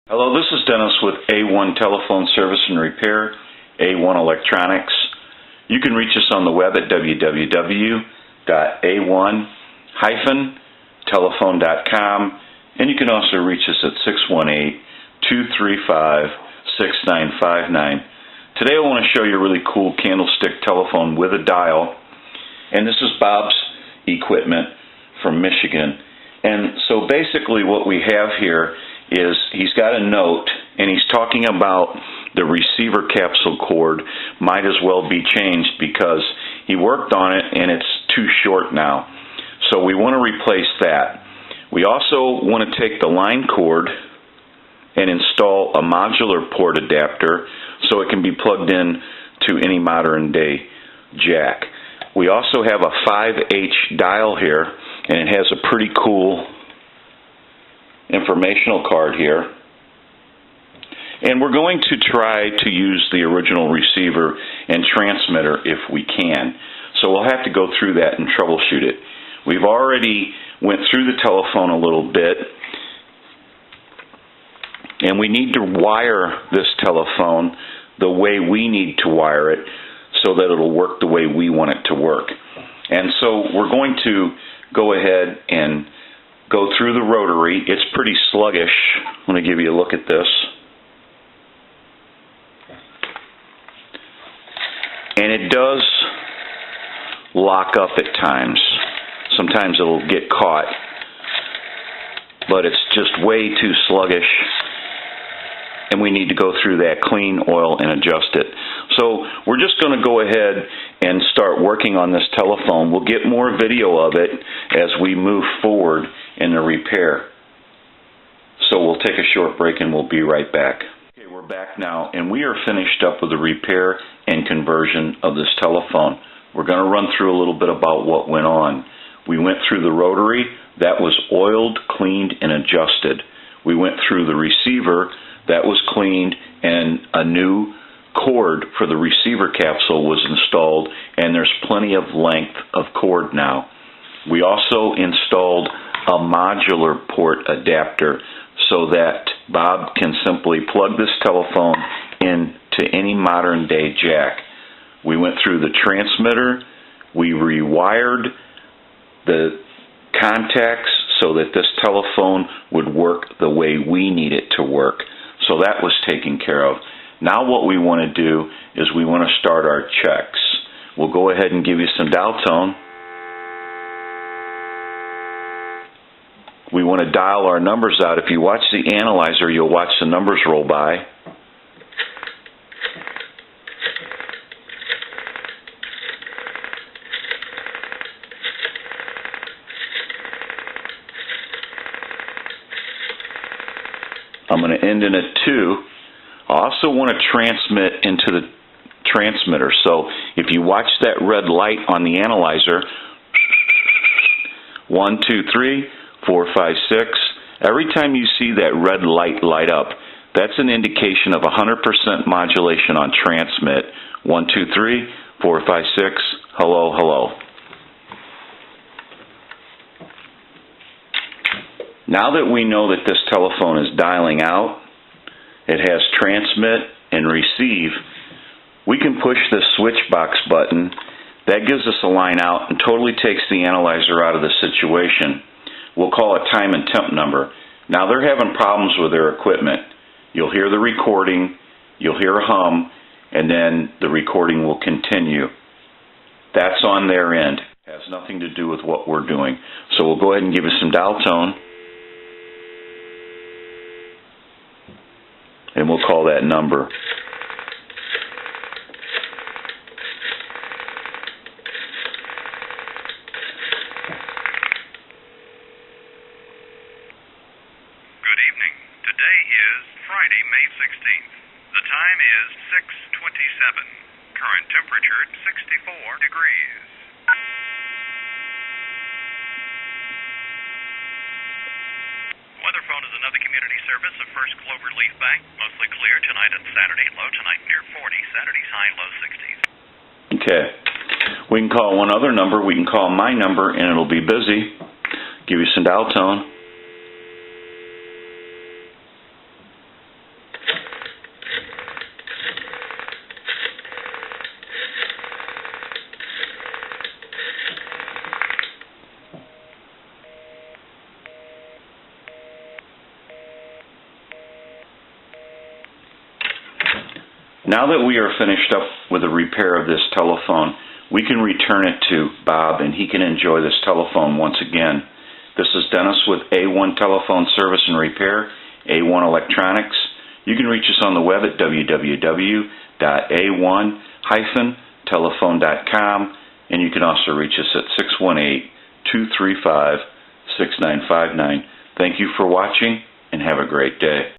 Hello, this is Dennis with A1 Telephone Service and Repair, A1 Electronics. You can reach us on the web at www.a1-telephone.com, and you can also reach us at 618-235-6959. Today I want to show you a really cool Candlestick telephone with a dial, and this is Bob's equipment from Michigan. And so basically what we have here is he's got a note, and he's talking about the receiver capsule cord might as well be changed because he worked on it and it's too short now. So we want to replace that. We also want to take the line cord and install a modular port adapter so it can be plugged in to any modern day jack. We also have a 5H dial here, and it has a pretty cool informational card here. And we're going to try to use the original receiver and transmitter if we can. So we'll have to go through that and troubleshoot it. We've already went through the telephone a little bit, and we need to wire this telephone the way we need to wire it so that it'll work the way we want it to work. And so we're going to go ahead and go through the Rotary. It's pretty sluggish. I'm going to give you a look at this. And it does lock up at times. Sometimes it'll get caught, but it's just way too sluggish, and we need to go through that clean oil and adjust it. So we're just going to go ahead and start working on this telephone. We'll get more video of it as we move forward in the repair. So we'll take a short break and we'll be right back. Okay, we're back now, and we are finished up with the repair and conversion of this telephone. We're going to run through a little bit about what went on. We went through the Rotary. That was oiled, cleaned, and adjusted. We went through the receiver. That was cleaned, and a new cord for the receiver capsule was installed, and there's plenty of length of cord now. We also installed a modular port adapter so that Bob can simply plug this telephone into any modern day jack. We went through the transmitter. We rewired the contacts so that this telephone would work the way we need it to work. So that was taken care of. Now what we want to do is we want to start our checks. We'll go ahead and give you some dial tone. We want to dial our numbers out. If you watch the analyzer, you'll watch the numbers roll by. I'm going to end in a 2. I also want to transmit into the transmitter. So if you watch that red light on the analyzer, 1, 2, 3, 4, 5, 6, every time you see that red light light up, that's an indication of 100% modulation on transmit. 1, 2, 3, 4, 5, 6, hello, hello. Now that we know that this telephone is dialing out, it has transmit and receive, we can push this switch box button. That gives us a line out and totally takes the analyzer out of the situation. We'll call a time and temp number. Now they're having problems with their equipment. You'll hear the recording, you'll hear a hum, and then the recording will continue. That's on their end. It has nothing to do with what we're doing. So we'll go ahead and give it some dial tone. And we'll call that number. Good evening. Today is Friday, May 16th. The time is 6:27. Current temperature 64 degrees. Weatherphone is another community service of First Clover Leaf Bank. Mostly clear tonight and Saturday. Low tonight near 40. Saturday's high, low 60s. Okay. We can call one other number. We can call my number, and it'll be busy. Give you some dial tone. Now that we are finished up with the repair of this telephone, we can return it to Bob and he can enjoy this telephone once again. This is Dennis with A1 Telephone Service and Repair, A1 Electronics. You can reach us on the web at www.a1-telephone.com, and you can also reach us at 618-235-6959. Thank you for watching, and have a great day.